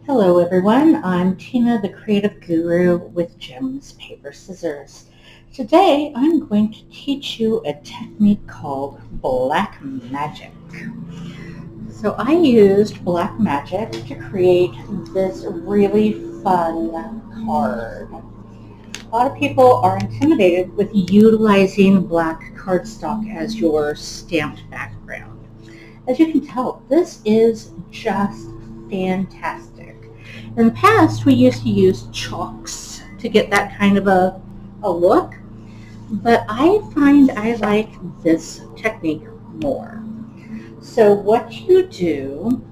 Hello everyone, I'm Tina, the Creative Guru with Gems, Paper, Scissors. Today I'm going to teach you a technique called Black Magic. So I used Black Magic to create this really fun card. A lot of people are intimidated with utilizing black cardstock as your stamped background. As you can tell, this is just fantastic. In the past, we used to use chalks to get that kind of a look, but I find I like this technique more. So what you do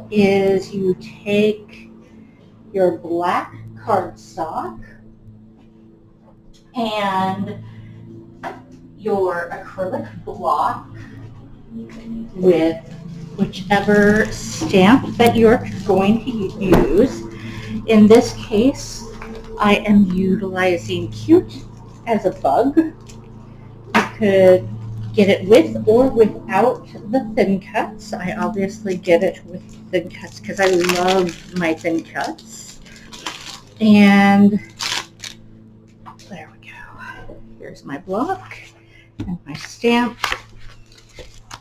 is you take your black cardstock and your acrylic block with whichever stamp that you're going to use. In this case, I am utilizing Cute as a bug. You could get it with or without the thin cuts. I obviously get it with thin cuts because I love my thin cuts. And there we go. Here's my block and my stamp.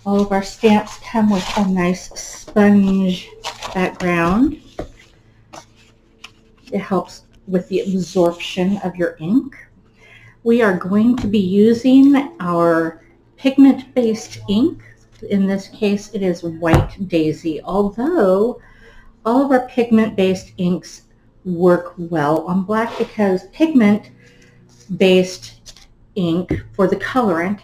All of our stamps come with a nice sponge background. It helps with the absorption of your ink. We are going to be using our pigment-based ink. In this case, it is White Daisy, although all of our pigment-based inks work well on black because pigment-based ink for the colorant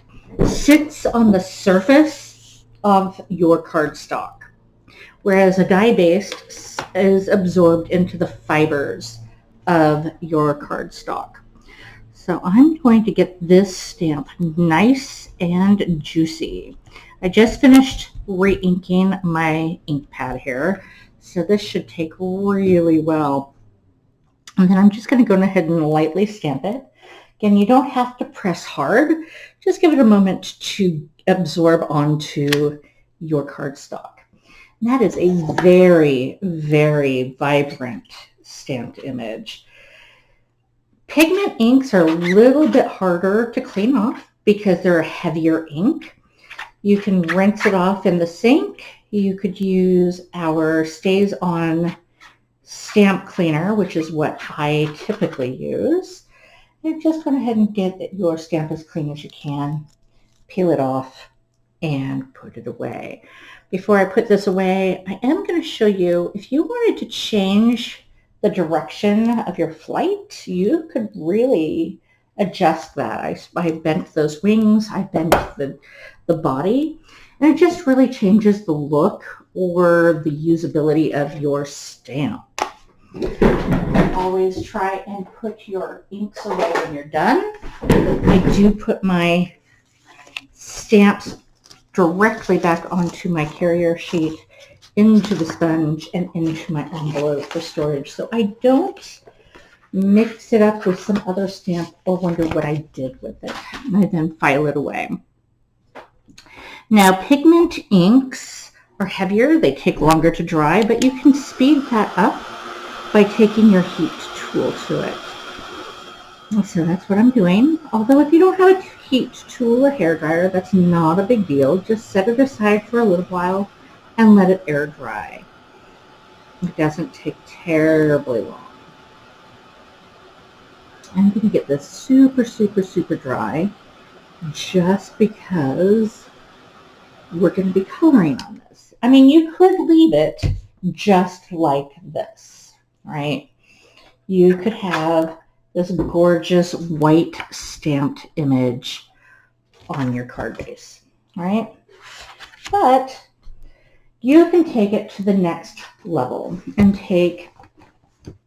sits on the surface of your cardstock, whereas a dye-based is absorbed into the fibers of your cardstock. So I'm going to get this stamp nice and juicy. I just finished re-inking my ink pad here, so this should take really well. And then I'm just going to go ahead and lightly stamp it. Again, you don't have to press hard. Just give it a moment to absorb onto your cardstock. And that is a very, very vibrant stamped image. Pigment inks are a little bit harder to clean off because they're a heavier ink. You can rinse it off in the sink. You could use our Stays On stamp cleaner, which is what I typically use. And just go ahead and get your stamp as clean as you can. Peel it off and put it away. Before I put this away, I am going to show you if you wanted to change the direction of your flight, you could really adjust that. I bent those wings, I bent the body, and it just really changes the look or the usability of your stamp. Always try and put your inks away when you're done. I do put my stamps directly back onto my carrier sheet, into the sponge, and into my envelope for storage. So I don't mix it up with some other stamp or wonder what I did with it. And I then file it away. Now, pigment inks are heavier. They take longer to dry, but you can speed that up by taking your heat tool to it. And so that's what I'm doing. Although if you don't have a heat tool or hairdryer, that's not a big deal. Just set it aside for a little while and let it air dry. It doesn't take terribly long. I'm going to get this super, super, super dry just because we're going to be coloring on this. I mean, you could leave it just like this, right? You could have this gorgeous white stamped image on your card base, right? But you can take it to the next level and take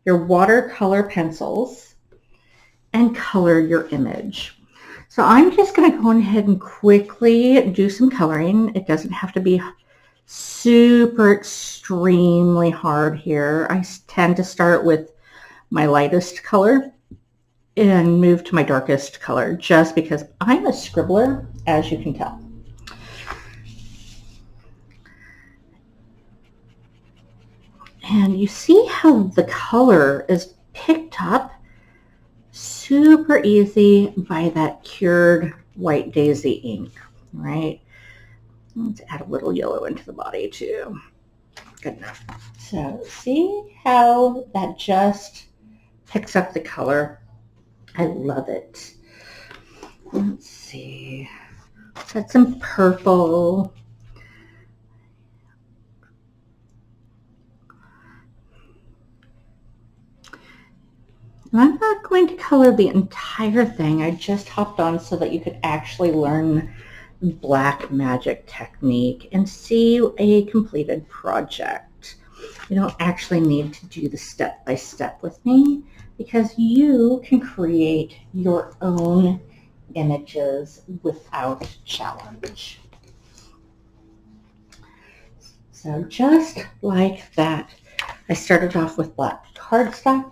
your watercolor pencils and color your image. So I'm just going to go ahead and quickly do some coloring. It doesn't have to be super extremely hard here. I tend to start with my lightest color and move to my darkest color just because I'm a scribbler, as you can tell. And you see how the color is picked up super easy by that cured white daisy ink, right? Let's add a little yellow into the body too. Good enough. So see how that just picks up the color? I love it. Let's see. Let's add some purple. I'm not going to color the entire thing. I just hopped on so that you could actually learn black magic technique and see a completed project. You don't actually need to do the step-by-step with me because you can create your own images without challenge. So just like that, I started off with black cardstock,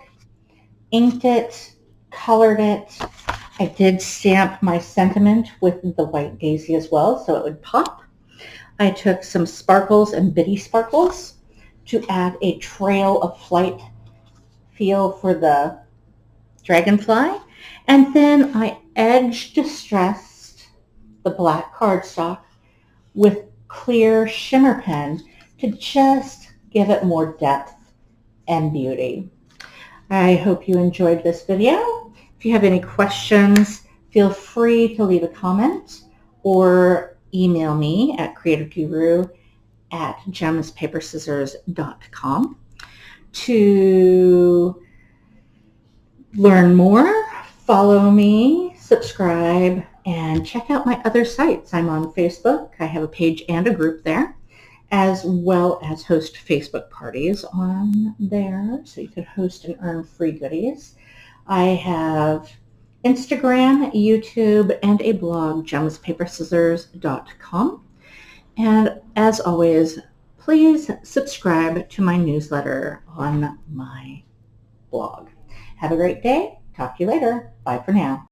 inked it, colored it. I did stamp my sentiment with the white daisy as well so it would pop. I took some sparkles and bitty sparkles to add a trail of flight feel for the dragonfly. And then I edge distressed the black cardstock with clear shimmer pen to just give it more depth and beauty. I hope you enjoyed this video. If you have any questions, feel free to leave a comment or email me at creativeguru@gemspaperscissors.com. To learn more, follow me, subscribe, and check out my other sites. I'm on Facebook. I have a page and a group there, as well as host Facebook parties on there, so you can host and earn free goodies. I have Instagram, YouTube, and a blog, gemspaperscissors.com. And as always, please subscribe to my newsletter on my blog. Have a great day. Talk to you later. Bye for now.